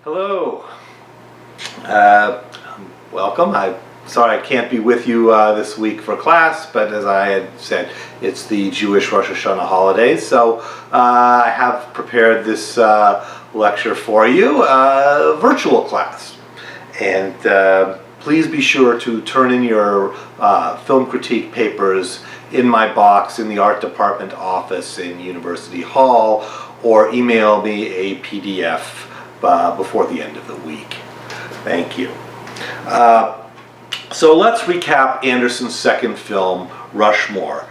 Hello. Welcome. I'm sorry I can't be with you this week for class, but as I had said, it's the Jewish Rosh Hashanah holidays, so I have prepared this lecture for you, virtual class. And please be sure to turn in your film critique papers in my box in the art department office in University Hall, or email me a PDF before the end of the week. Thank you. So let's recap Anderson's second film, Rushmore.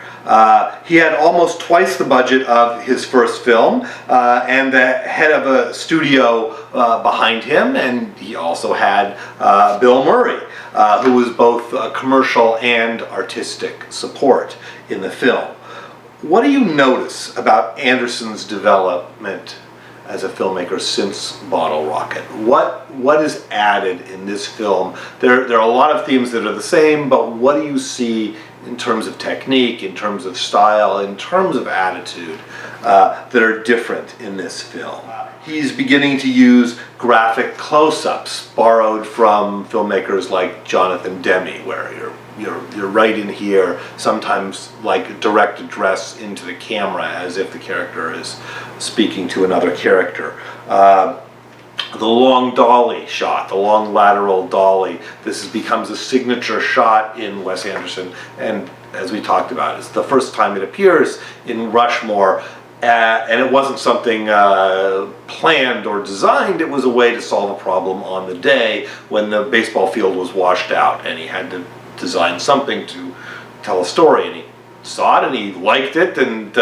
He had almost twice the budget of his first film, and the head of a studio behind him, and he also had Bill Murray, who was both commercial and artistic support in the film. What do you notice about Anderson's development as a filmmaker since Bottle Rocket? What is added in this film? There are a lot of themes that are the same, but what do you see in terms of technique, in terms of style, in terms of attitude that are different in this film? He's beginning to use graphic close-ups borrowed from filmmakers like Jonathan Demme, where you're right in here, sometimes like direct address into the camera as if the character is speaking to another character. The long dolly shot, the long lateral dolly, this becomes a signature shot in Wes Anderson, and as we talked about, it's the first time it appears in Rushmore, and it wasn't something planned or designed. It was a way to solve a problem on the day when the baseball field was washed out, and he had to design something to tell a story, and he saw it and he liked it, and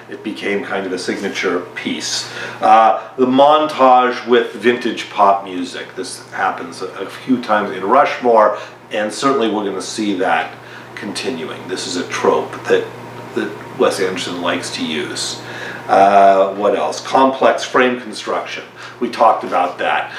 it became kind of a signature piece. The montage with vintage pop music, this happens a few times in Rushmore, and certainly we're going to see that continuing. This is a trope that Wes Anderson likes to use. What else? Complex frame construction. We talked about that.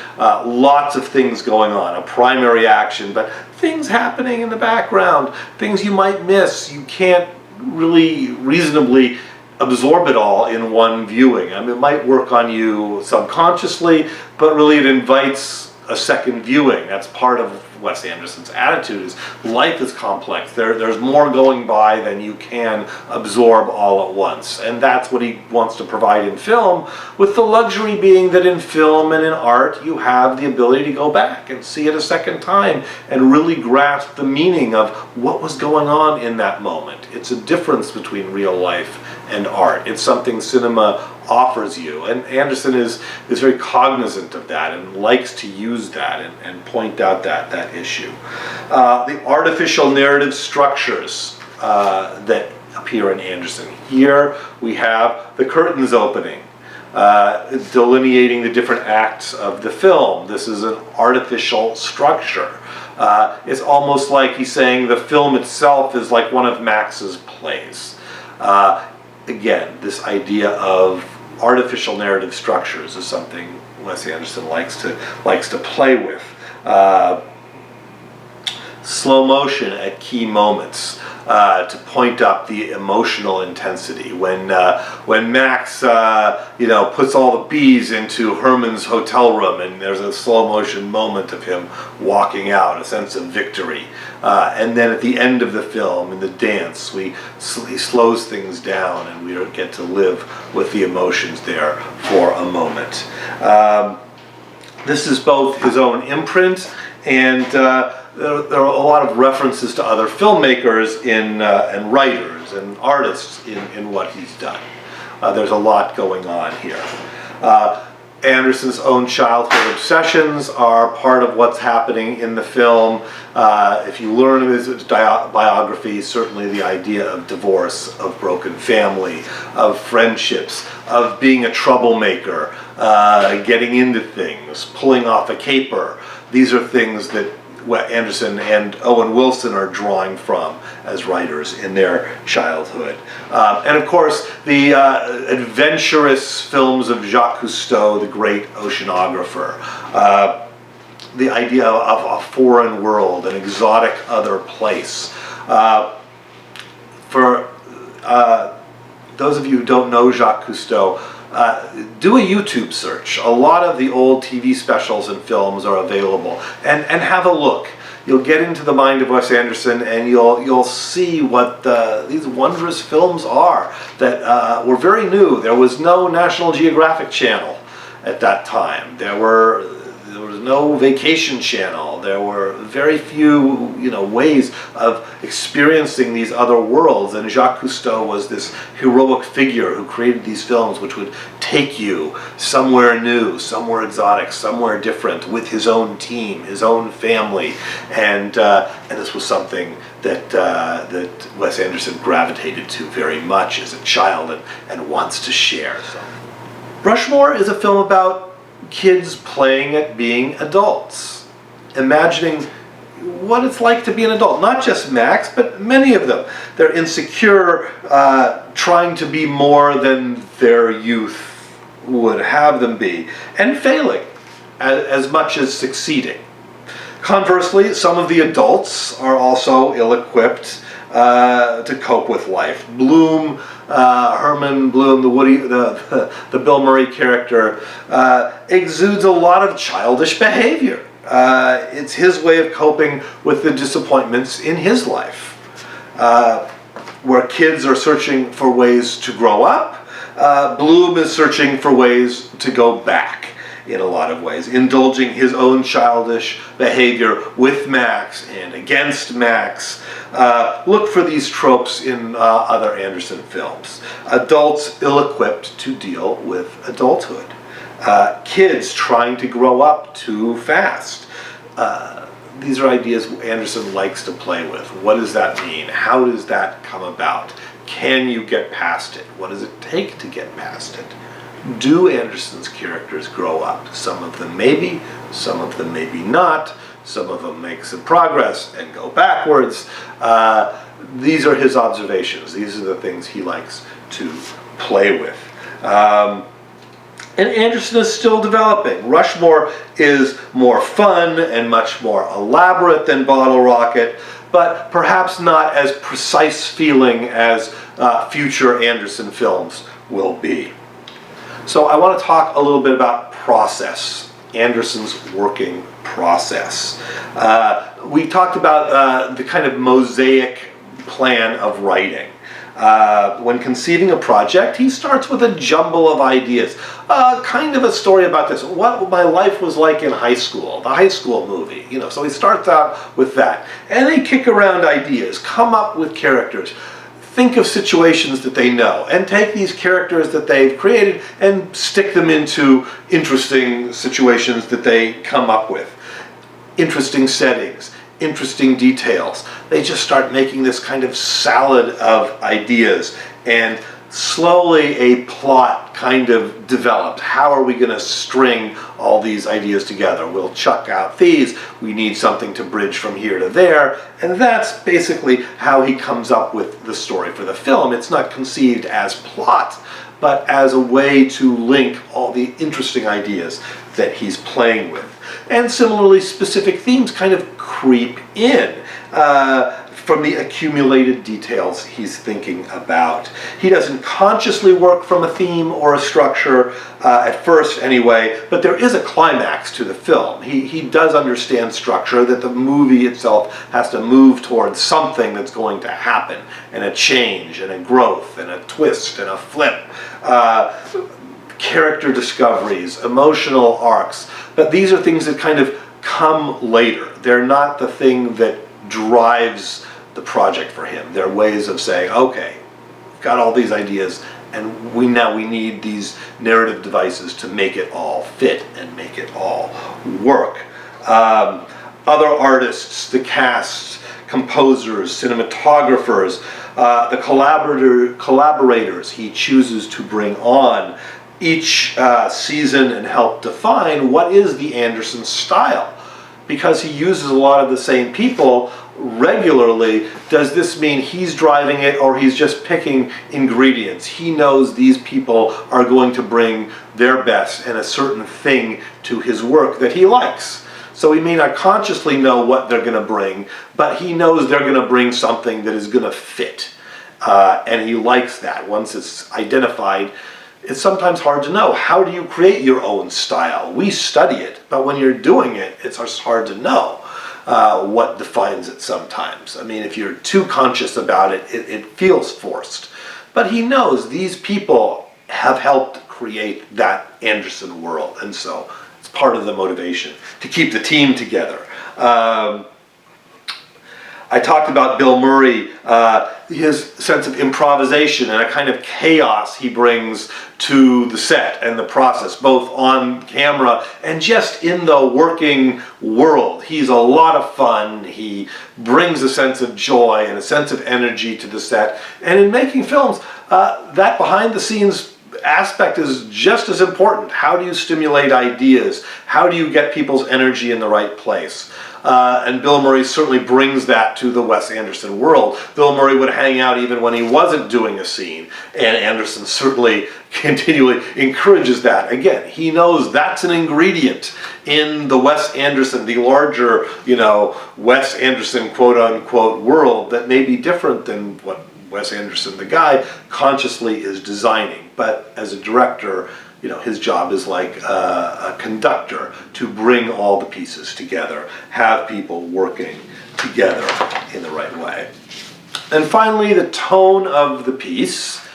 Lots of things going on. A primary action, but things happening in the background. Things you might miss. You can't really reasonably absorb it all in one viewing. I mean, it might work on you subconsciously, but really it invites a second viewing. That's part of Wes Anderson's attitude, is life is complex. There's more going by than you can absorb all at once. And that's what he wants to provide in film, with the luxury being that in film and in art you have the ability to go back and see it a second time and really grasp the meaning of what was going on in that moment. It's a difference between real life and art. It's something cinema offers you, and Anderson is very cognizant of that and likes to use that and point out that issue. The artificial narrative structures that appear in Anderson. Here we have the curtains opening, delineating the different acts of the film. This is an artificial structure. It's almost like he's saying the film itself is like one of Max's plays. Again, this idea of artificial narrative structures is something Wes Anderson likes to play with. Slow motion at key moments to point up the emotional intensity. When Max puts all the bees into Herman's hotel room, and there's a slow motion moment of him walking out, a sense of victory. And then at the end of the film, in the dance, he slows things down, and we get to live with the emotions there for a moment. This is both his own imprint, and there are a lot of references to other filmmakers and writers and artists in what he's done. There's a lot going on here. Anderson's own childhood obsessions are part of what's happening in the film. If you learn of his biography, certainly the idea of divorce, of broken family, of friendships, of being a troublemaker, getting into things, pulling off a caper. These are things that Anderson and Owen Wilson are drawing from as writers in their childhood. And of course, the adventurous films of Jacques Cousteau, the great oceanographer. The idea of a foreign world, an exotic other place. For those of you who don't know Jacques Cousteau, do a YouTube search. A lot of the old TV specials and films are available, and have a look. You'll get into the mind of Wes Anderson, and you'll see what these wondrous films are that were very new. There was no National Geographic Channel at that time. There was no Vacation Channel. There were very few, ways of experiencing these other worlds. And Jacques Cousteau was this heroic figure who created these films, which would take you somewhere new, somewhere exotic, somewhere different, with his own team, his own family, and this was something that Wes Anderson gravitated to very much as a child and wants to share. So, Rushmore is a film about kids playing at being adults, imagining what it's like to be an adult. Not just Max, but many of them. They're insecure, trying to be more than their youth would have them be, and failing as much as succeeding. Conversely, some of the adults are also ill-equipped to cope with life. Bloom, Herman Bloom, the Bill Murray character, exudes a lot of childish behavior. It's his way of coping with the disappointments in his life. Where kids are searching for ways to grow up, Bloom is searching for ways to go back. In a lot of ways, indulging his own childish behavior with Max and against Max. Look for these tropes in other Anderson films. Adults ill-equipped to deal with adulthood. Kids trying to grow up too fast. These are ideas Anderson likes to play with. What does that mean? How does that come about? Can you get past it? What does it take to get past it? Do Anderson's characters grow up? Some of them maybe, some of them maybe not. Some of them make some progress and go backwards. These are his observations. These are the things he likes to play with. And Anderson is still developing. Rushmore is more fun and much more elaborate than Bottle Rocket, but perhaps not as precise feeling as future Anderson films will be. So I want to talk a little bit about process, Anderson's working process. We talked about the kind of mosaic plan of writing. When conceiving a project, he starts with a jumble of ideas. Kind of a story about this, what my life was like in high school, the high school movie. So he starts out with that. And they kick around ideas, come up with characters. Think of situations that they know and take these characters that they've created and stick them into interesting situations that they come up with. Interesting settings, interesting details. They just start making this kind of salad of ideas, and slowly a plot kind of developed. How are we going to string all these ideas together? We'll chuck out these. We need something to bridge from here to there. And that's basically how he comes up with the story for the film. It's not conceived as plot, but as a way to link all the interesting ideas that he's playing with. And similarly, specific themes kind of creep in from the accumulated details he's thinking about. He doesn't consciously work from a theme or a structure, at first anyway, but there is a climax to the film. He does understand structure, that the movie itself has to move towards something that's going to happen, and a change, and a growth, and a twist, and a flip. Character discoveries, emotional arcs, but these are things that kind of come later. They're not the thing that drives the project for him. They're ways of saying, okay, we've got all these ideas, and we need these narrative devices to make it all fit and make it all work. Other artists, the cast, composers, cinematographers, the collaborators he chooses to bring on each season and help define what is the Anderson style. Because he uses a lot of the same people regularly, does this mean he's driving it or he's just picking ingredients? He knows these people are going to bring their best and a certain thing to his work that he likes. So he may not consciously know what they're going to bring, but he knows they're going to bring something that is going to fit. And he likes that. Once it's identified, it's sometimes hard to know. How do you create your own style? We study it, but when you're doing it, it's hard to know what defines it sometimes. I mean, if you're too conscious about it, it feels forced. But he knows these people have helped create that Anderson world, and so it's part of the motivation to keep the team together. I talked about Bill Murray, his sense of improvisation and a kind of chaos he brings to the set and the process, both on camera and just in the working world. He's a lot of fun. He brings a sense of joy and a sense of energy to the set. And in making films, that behind the scenes aspect is just as important. How do you stimulate ideas? How do you get people's energy in the right place? And Bill Murray certainly brings that to the Wes Anderson world. Bill Murray would hang out even when he wasn't doing a scene, and Anderson certainly continually encourages that. Again, he knows that's an ingredient in the Wes Anderson, the larger, Wes Anderson quote-unquote world that may be different than what Wes Anderson, the guy, consciously is designing. But as a director, his job is like a conductor to bring all the pieces together, have people working together in the right way. And finally, the tone of the piece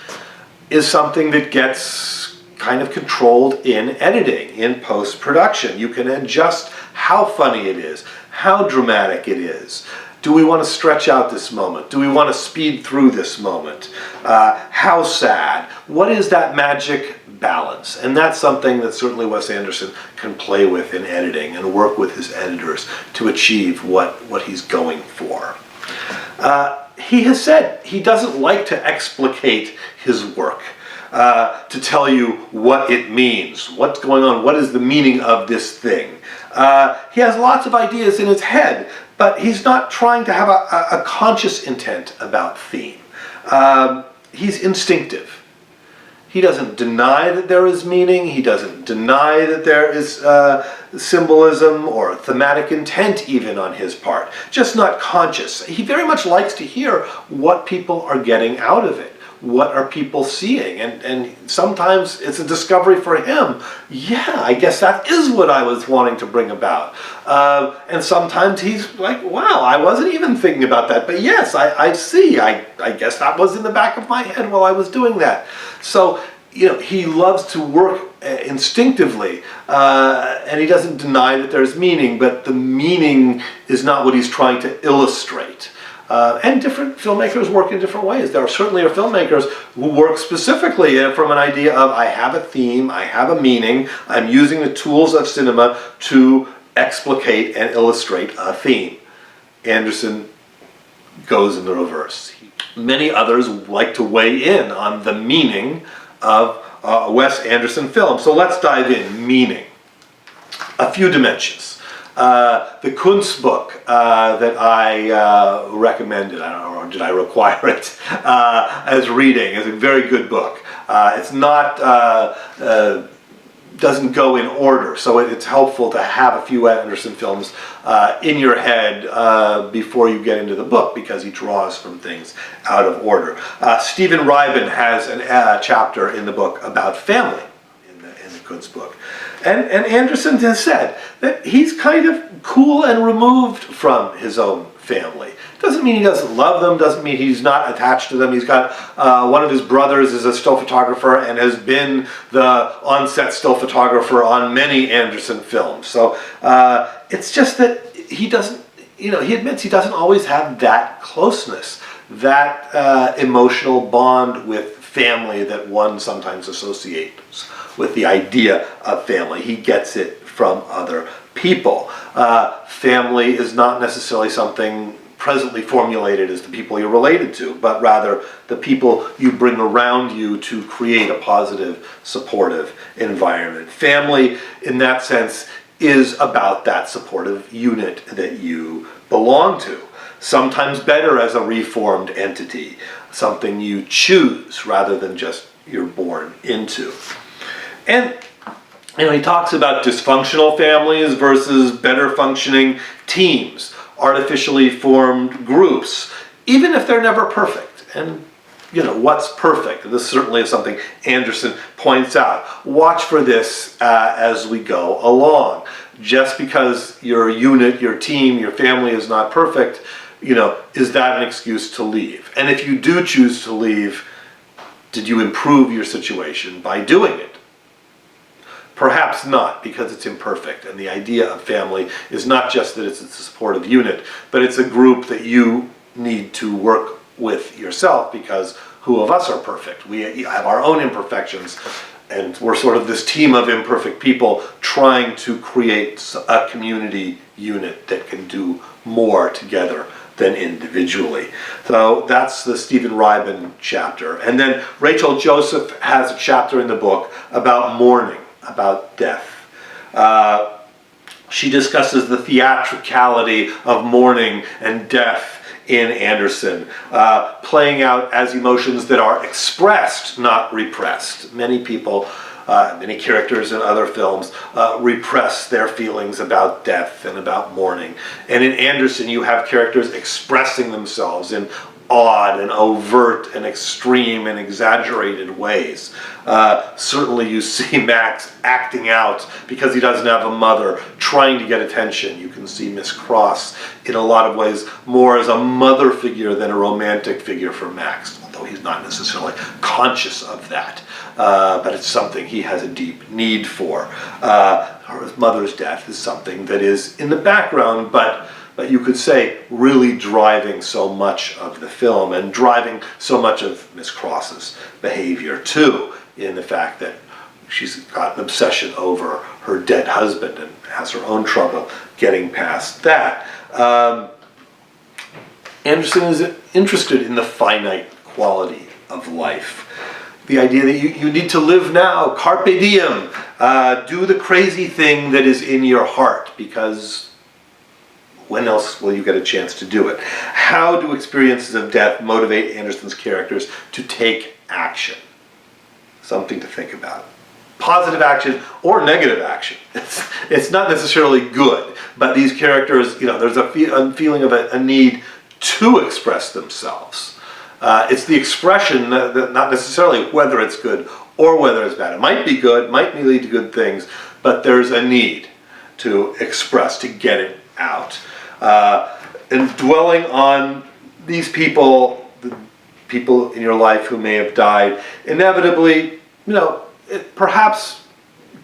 is something that gets kind of controlled in editing, in post-production. You can adjust how funny it is, how dramatic it is. Do we want to stretch out this moment? Do we want to speed through this moment? How sad? What is that magic balance? And that's something that certainly Wes Anderson can play with in editing and work with his editors to achieve what he's going for. He has said he doesn't like to explicate his work, to tell you what it means, what's going on, what is the meaning of this thing. He has lots of ideas in his head, but he's not trying to have a conscious intent about theme. He's instinctive. He doesn't deny that there is meaning. He doesn't deny that there is symbolism or thematic intent even on his part. Just not conscious. He very much likes to hear what people are getting out of it. What are people seeing? And sometimes it's a discovery for him. Yeah, I guess that is what I was wanting to bring about. And sometimes he's like, wow, I wasn't even thinking about that. But yes, I see. I guess that was in the back of my head while I was doing that. So, he loves to work instinctively, and he doesn't deny that there's meaning, but the meaning is not what he's trying to illustrate. And different filmmakers work in different ways. There certainly are filmmakers who work specifically from an idea of, I have a theme, I have a meaning, I'm using the tools of cinema to explicate and illustrate a theme. Anderson goes in the reverse. Many others like to weigh in on the meaning of a Wes Anderson film. So let's dive in. Meaning. A few dimensions. The Kunstbuch that I recommended, I don't know, or did I require it, as reading, is a very good book. It's not, doesn't go in order, so it's helpful to have a few Anderson films in your head before you get into the book, because he draws from things out of order. Stephen Ryben has a chapter in the book about family in the Kunstbuch. And Anderson has said that he's kind of cool and removed from his own family. Doesn't mean he doesn't love them, doesn't mean he's not attached to them. He's got one of his brothers is a still photographer and has been the on-set still photographer on many Anderson films. So it's just that he doesn't, he admits he doesn't always have that closeness, that emotional bond with family that one sometimes associates with the idea of family. He gets it from other people. Family is not necessarily something presently formulated as the people you're related to, but rather the people you bring around you to create a positive, supportive environment. Family, in that sense, is about that supportive unit that you belong to. Sometimes better as a reformed entity, something you choose rather than just you're born into. And he talks about dysfunctional families versus better functioning teams, artificially formed groups, even if they're never perfect. And what's perfect? And this certainly is something Anderson points out. Watch for this as we go along. Just because your unit, your team, your family is not perfect, is that an excuse to leave? And if you do choose to leave, did you improve your situation by doing it? Perhaps not, because it's imperfect. And the idea of family is not just that it's a supportive unit, but it's a group that you need to work with yourself, because who of us are perfect? We have our own imperfections, and we're sort of this team of imperfect people trying to create a community unit that can do more together than individually. So that's the Stephen Ryben chapter. And then Rachel Joseph has a chapter in the book about mourning, about death. She discusses the theatricality of mourning and death in Anderson, playing out as emotions that are expressed, not repressed. Many people, many characters in other films repress their feelings about death and about mourning. And in Anderson, you have characters expressing themselves in odd and overt and extreme and exaggerated ways. Certainly you see Max acting out because he doesn't have a mother, trying to get attention. You can see Miss Cross in a lot of ways more as a mother figure than a romantic figure for Max, although he's not necessarily conscious of that. But it's something he has a deep need for. His mother's death is something that is in the background, but you could say really driving so much of the film, and driving so much of Miss Cross's behavior too, in the fact that she's got an obsession over her dead husband and has her own trouble getting past that. Anderson is interested in the finite quality of life. The idea that you need to live now, carpe diem, do the crazy thing that is in your heart, because when else will you get a chance to do it? How do experiences of death motivate Anderson's characters to take action? Something to think about. Positive action or negative action. It's not necessarily good, but these characters, there's a feeling of a need to express themselves. It's the expression, not necessarily whether it's good or whether it's bad. It might be good, might lead to good things, but there's a need to express, to get it out. And dwelling on these people, the people in your life who may have died, inevitably, it perhaps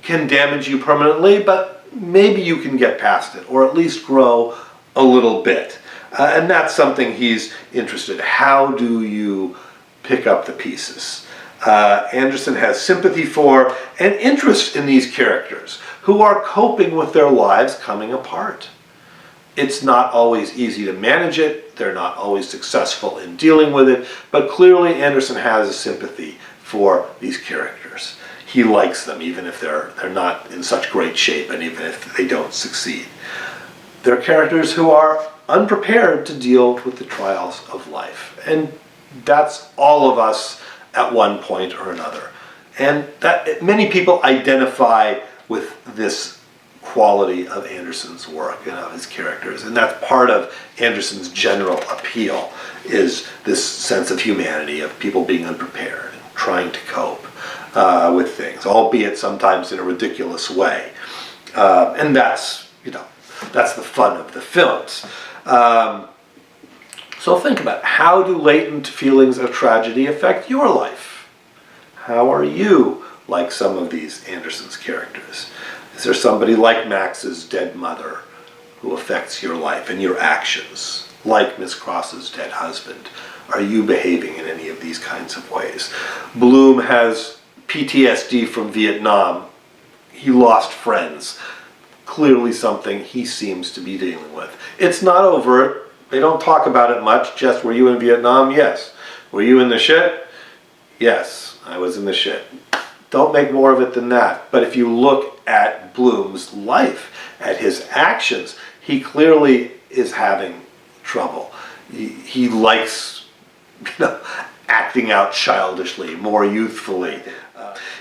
can damage you permanently, but maybe you can get past it, or at least grow a little bit. And that's something he's interested in. How do you pick up the pieces? Anderson has sympathy for and interest in these characters who are coping with their lives coming apart. It's not always easy to manage it. They're not always successful in dealing with it. But clearly Anderson has a sympathy for these characters. He likes them, even if they're not in such great shape, and even if they don't succeed. They're characters who are unprepared to deal with the trials of life. And that's all of us at one point or another. And that many people identify with this quality of Anderson's work and of his characters. And that's part of Anderson's general appeal, is this sense of humanity, of people being unprepared and trying to cope with things, albeit sometimes in a ridiculous way. And that's the fun of the films. So think about it. How do latent feelings of tragedy affect your life? How are you like some of these Anderson's characters? Is there somebody like Max's dead mother who affects your life and your actions? Like Miss Cross's dead husband? Are you behaving in any of these kinds of ways? Bloom has PTSD from Vietnam. He lost friends. Clearly something he seems to be dealing with. It's not overt. They don't talk about it much. Just, were you in Vietnam? Yes. Were you in the shit? Yes, I was in the shit. Don't make more of it than that. But if you look at Bloom's life, at his actions, he clearly is having trouble. He likes acting out childishly, more youthfully.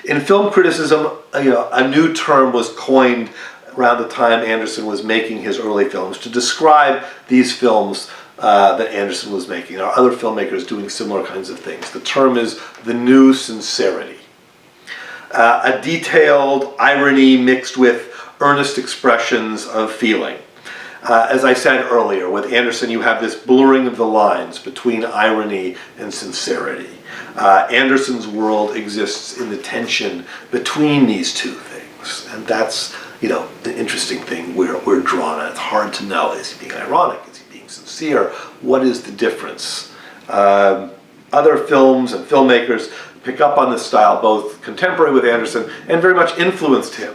In film criticism, a new term was coined around the time Anderson was making his early films to describe these films that Anderson was making. There are other filmmakers doing similar kinds of things. The term is the new sincerity. A detailed irony mixed with earnest expressions of feeling. As I said earlier, with Anderson you have this blurring of the lines between irony and sincerity. Anderson's world exists in the tension between these two things, and that's, you know, the interesting thing we're drawn at. It's hard to know, is he being ironic, is he being sincere, what is the difference? Other films and filmmakers pick up on this style, both contemporary with Anderson and very much influenced him.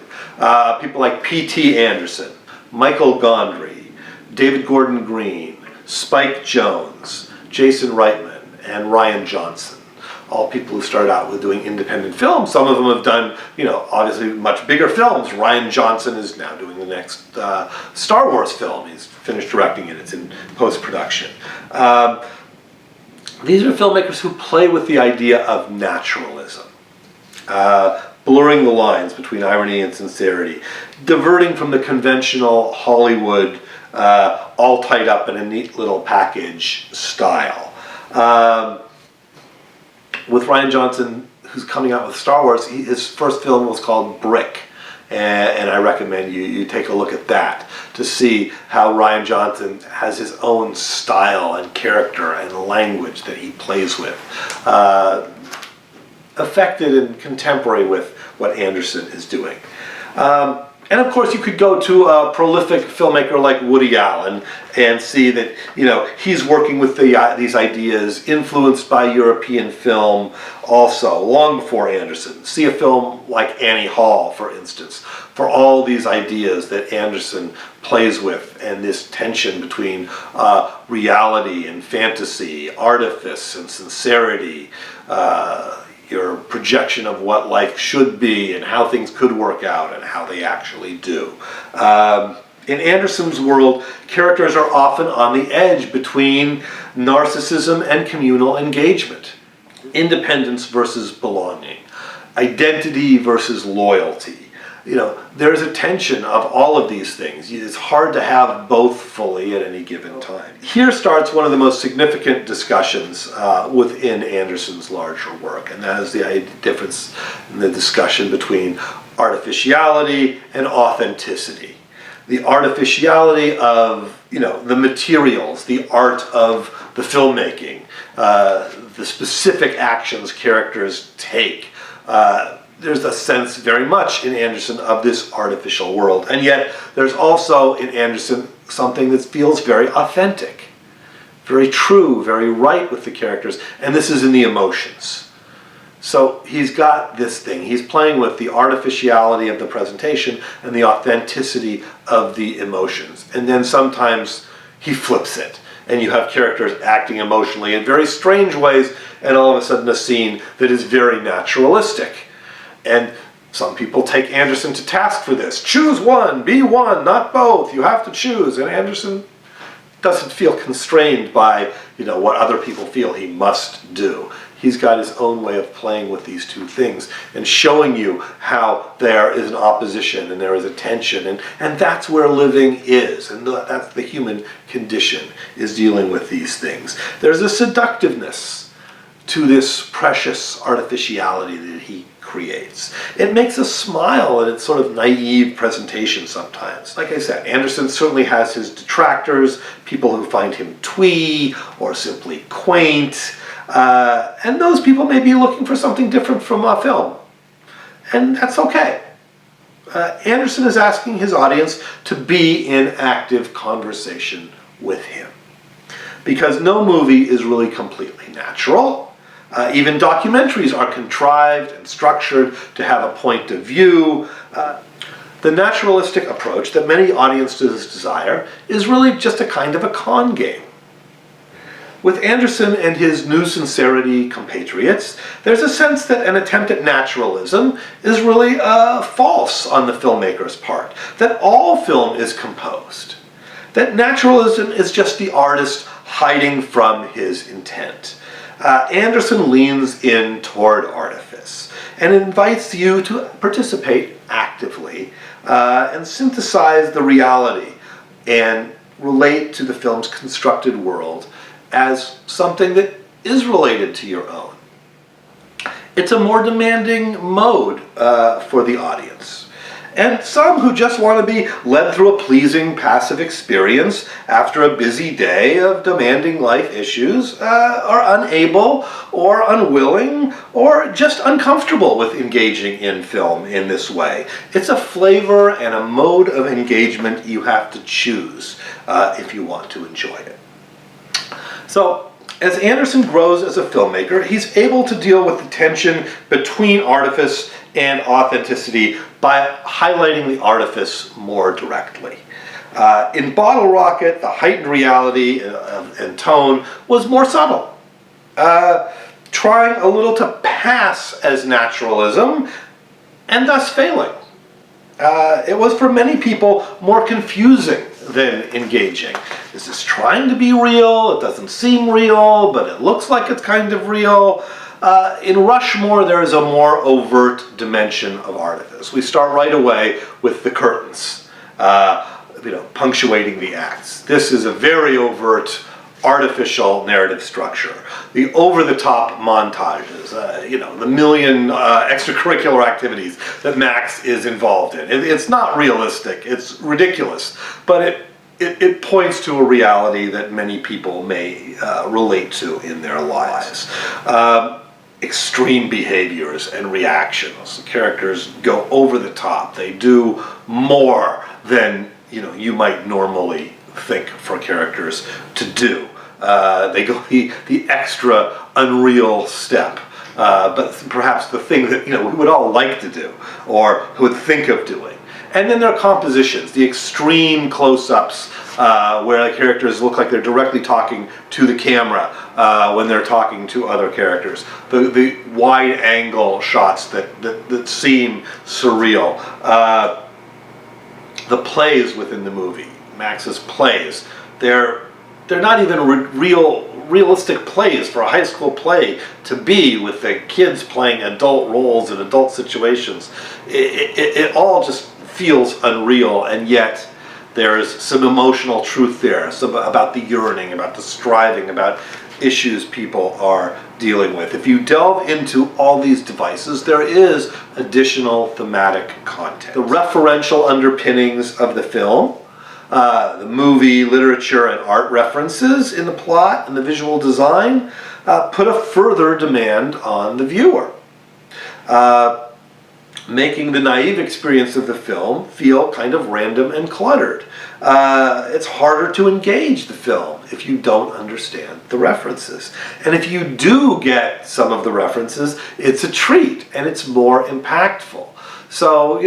People like P.T. Anderson, Michael Gondry, David Gordon Green, Spike Jonze, Jason Reitman, and Rian Johnson. All people who started out with doing independent films. Some of them have done, you know, obviously much bigger films. Rian Johnson is now doing the next Star Wars film. He's finished directing it. It's in post-production. These are filmmakers who play with the idea of naturalism. Blurring the lines between irony and sincerity, diverting from the conventional Hollywood, all tied up in a neat little package style. With Rian Johnson, who's coming out with Star Wars, his first film was called Brick, and I recommend you take a look at that to see how Rian Johnson has his own style and character and language that he plays with. Affected and contemporary with what Anderson is doing. And of course you could go to a prolific filmmaker like Woody Allen and see that, you know, he's working with these ideas, influenced by European film also, long before Anderson. See a film like Annie Hall, for instance, for all these ideas that Anderson plays with, and this tension between reality and fantasy, artifice and sincerity, your projection of what life should be and how things could work out and how they actually do. In Anderson's world, characters are often on the edge between narcissism and communal engagement, independence versus belonging, identity versus loyalty. You know, there's a tension of all of these things. It's hard to have both fully at any given time. Here starts one of the most significant discussions within Anderson's larger work, and that is the difference in the discussion between artificiality and authenticity. The artificiality of, you know, the materials, the art of the filmmaking, the specific actions characters take. There's a sense very much in Anderson of this artificial world, and yet there's also in Anderson something that feels very authentic, very true, very right with the characters, and this is in the emotions. So he's got this thing, he's playing with the artificiality of the presentation and the authenticity of the emotions, and then sometimes he flips it, and you have characters acting emotionally in very strange ways, and all of a sudden a scene that is very naturalistic. And some people take Anderson to task for this. Choose one, be one, not both. You have to choose. And Anderson doesn't feel constrained by, you know, what other people feel he must do. He's got his own way of playing with these two things and showing you how there is an opposition and there is a tension, and that's where living is, and that's the human condition, is dealing with these things. There's a seductiveness to this precious artificiality that he creates. It makes us smile at its sort of naive presentation sometimes. Like I said, Anderson certainly has his detractors, people who find him twee or simply quaint, and those people may be looking for something different from a film, and that's okay. Anderson is asking his audience to be in active conversation with him, because no movie is really completely natural. Even documentaries are contrived and structured to have a point of view. The naturalistic approach that many audiences desire is really just a kind of a con game. With Anderson and his new sincerity compatriots, there's a sense that an attempt at naturalism is really false on the filmmaker's part, that all film is composed, that naturalism is just the artist hiding from his intent. Anderson leans in toward artifice and invites you to participate actively and synthesize the reality and relate to the film's constructed world as something that is related to your own. It's a more demanding mode for the audience. And some who just want to be led through a pleasing, passive experience after a busy day of demanding life issues are unable or unwilling or just uncomfortable with engaging in film in this way. It's a flavor and a mode of engagement you have to choose if you want to enjoy it. So, as Anderson grows as a filmmaker, he's able to deal with the tension between artifice and authenticity by highlighting the artifice more directly. In Bottle Rocket, the heightened reality and tone was more subtle, trying a little to pass as naturalism and thus failing. It was for many people more confusing than engaging. Is this trying to be real? It doesn't seem real, but it looks like it's kind of real. In Rushmore, there is a more overt dimension of artifice. We start right away with the curtains, punctuating the acts. This is a very overt, artificial narrative structure. The over-the-top montages, the million extracurricular activities that Max is involved in. It's not realistic. It's ridiculous, but it points to a reality that many people may relate to in their lives. Extreme behaviors and reactions. The characters go over the top. They do more than you might normally think for characters to do. They go the extra unreal step, but perhaps the thing that we would all like to do or would think of doing. And then there are compositions, the extreme close-ups where the characters look like they're directly talking to the camera when they're talking to other characters. The wide-angle shots that seem surreal. The plays within the movie, Max's plays, they're not even realistic plays for a high school play to be, with the kids playing adult roles in adult situations. It all just feels unreal, and yet there's some emotional truth there, about the yearning, about the striving, about issues people are dealing with. If you delve into all these devices, there is additional thematic content. The referential underpinnings of the film, the movie, literature, and art references in the plot and the visual design put a further demand on the viewer, making the naive experience of the film feel kind of random and cluttered. It's harder to engage the film if you don't understand the references. And if you do get some of the references, it's a treat and it's more impactful. So,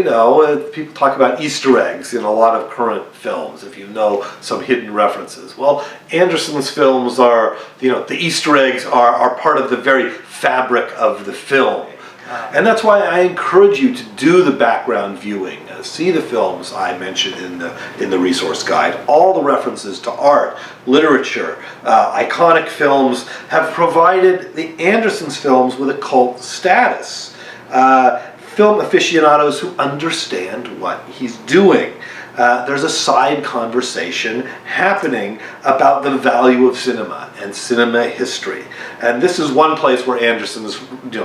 people talk about Easter eggs in a lot of current films, if you know some hidden references. Well, Anderson's films are, the Easter eggs are part of the very fabric of the film. And that's why I encourage you to do the background viewing. See the films I mentioned in the resource guide. All the references to art, literature, iconic films have provided the Anderson's films with a cult status. Film aficionados who understand what he's doing. There's a side conversation happening about the value of cinema and cinema history. And this is one place where Anderson's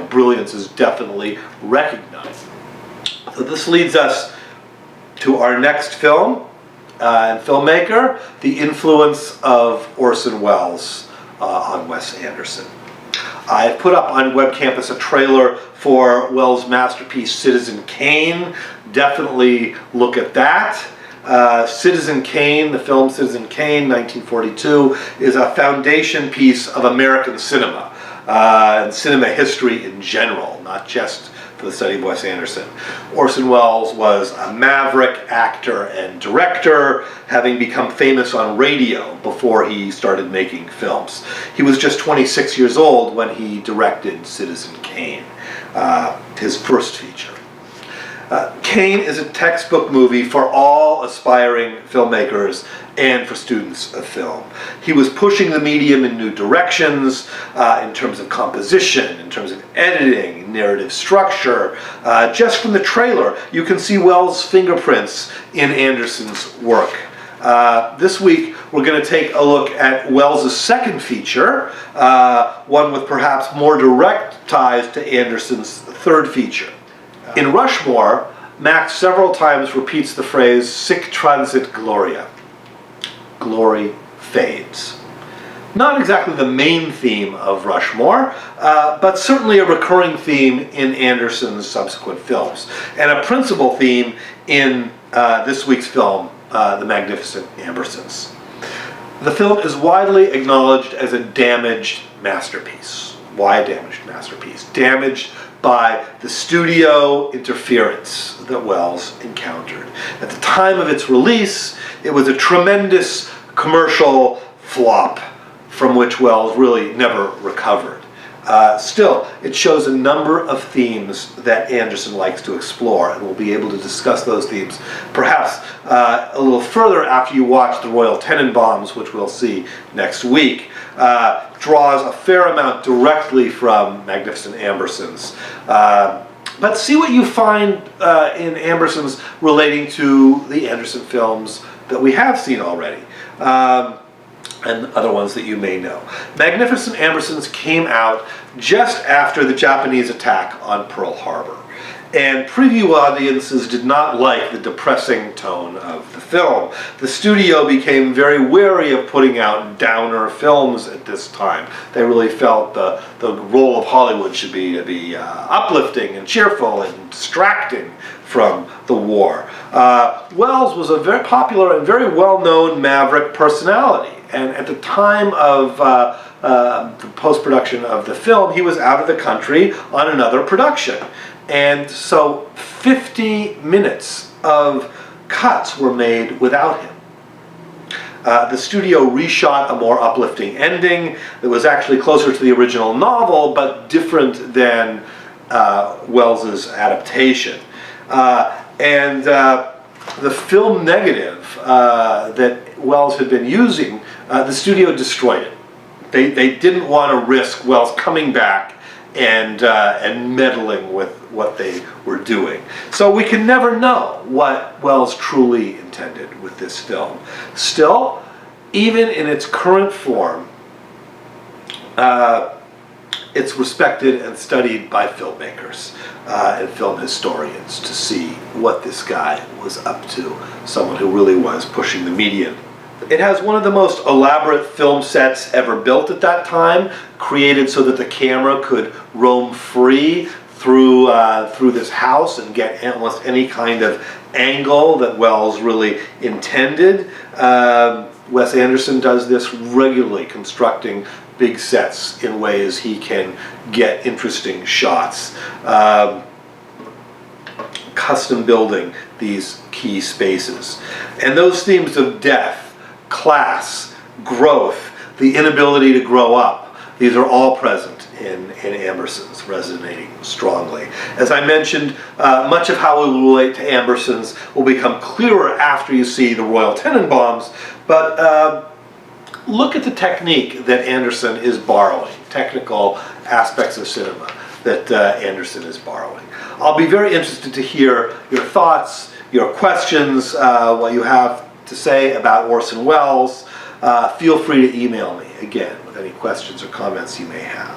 brilliance is definitely recognized. So this leads us to our next film and filmmaker, the influence of Orson Welles on Wes Anderson. I've put up on Web Campus a trailer for Welles' masterpiece Citizen Kane. Definitely look at that. Citizen Kane, the film Citizen Kane, 1942, is a foundation piece of American cinema and cinema history in general, not just for the study of Wes Anderson. Orson Welles was a maverick actor and director, having become famous on radio before he started making films. He was just 26 years old when he directed Citizen Kane, his first feature. Kane is a textbook movie for all aspiring filmmakers and for students of film. He was pushing the medium in new directions in terms of composition, in terms of editing, narrative structure. Just from the trailer, you can see Welles' fingerprints in Anderson's work. This week we're going to take a look at Welles' second feature, one with perhaps more direct ties to Anderson's third feature. In Rushmore, Max several times repeats the phrase "sic transit gloria." Glory fades. Not exactly the main theme of Rushmore, but certainly a recurring theme in Anderson's subsequent films, and a principal theme in this week's film, The Magnificent Ambersons. The film is widely acknowledged as a damaged masterpiece. Why a damaged masterpiece? Damaged by the studio interference that Welles encountered. At the time of its release, it was a tremendous commercial flop from which Welles really never recovered. Still, it shows a number of themes that Anderson likes to explore, and we'll be able to discuss those themes perhaps a little further after you watch The Royal Tenenbaums, which we'll see next week. Draws a fair amount directly from Magnificent Ambersons. But see what you find in Ambersons relating to the Anderson films that we have seen already. And other ones that you may know. Magnificent Ambersons came out just after the Japanese attack on Pearl Harbor, and preview audiences did not like the depressing tone of the film. The studio became very wary of putting out downer films at this time. They really felt the role of Hollywood should be to be uplifting and cheerful and distracting from the war. Welles was a very popular and very well-known maverick personality. And at the time of the post-production of the film, he was out of the country on another production. And so 50 minutes of cuts were made without him. The studio reshot a more uplifting ending that was actually closer to the original novel, but different than Welles's adaptation. The film negative that Welles had been using, the studio destroyed it. They didn't want to risk Welles coming back and meddling with what they were doing. So we can never know what Welles truly intended with this film. Still, even in its current form, it's respected and studied by filmmakers and film historians to see what this guy was up to, someone who really was pushing the median. It has one of the most elaborate film sets ever built at that time, created so that the camera could roam free through this house and get almost any kind of angle that Welles really intended. Wes Anderson does this regularly, constructing big sets in ways he can get interesting shots. Custom building these key spaces. And those themes of death, class, growth, the inability to grow up, these are all present in Ambersons, resonating strongly. As I mentioned, much of how we will relate to Ambersons will become clearer after you see The Royal Tenenbaums, but look at the technique that Anderson is borrowing, technical aspects of cinema that Anderson is borrowing. I'll be very interested to hear your thoughts, your questions, what you have to say about Orson Welles. Feel free to email me, again, with any questions or comments you may have.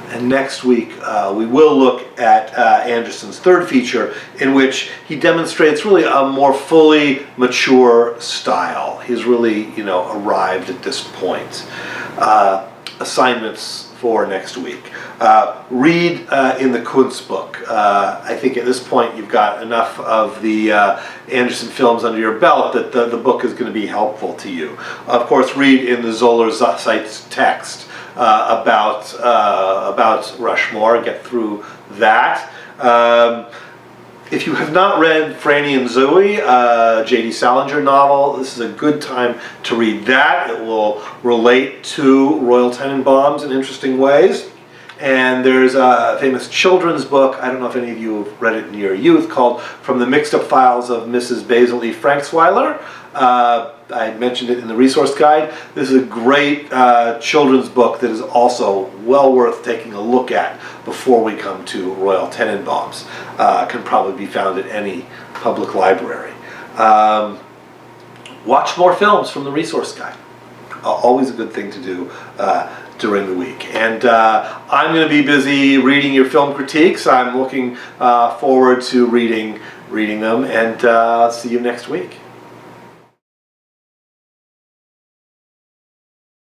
And next week, we will look at Anderson's third feature, in which he demonstrates really a more fully mature style. He's really, arrived at this point. Assignments for next week. Read in the Kuntz book. I think at this point you've got enough of the Anderson films under your belt that the book is going to be helpful to you. Of course, read in the Zoller Zeit's text about Rushmore. Get through that. If you have not read Franny and Zooey, J.D. Salinger novel, this is a good time to read that. It will relate to Royal Tenenbaums in interesting ways. And there's a famous children's book, I don't know if any of you have read it in your youth, called From the Mixed Up Files of Mrs. Basil E. Franksweiler. I mentioned it in the resource guide. This is a great children's book that is also well worth taking a look at before we come to Royal Tenenbaums. Can probably be found at any public library. watch more films from the Resource Guide. Always a good thing to do during the week. And I'm going to be busy reading your film critiques. I'm looking forward to reading them, and see you next week.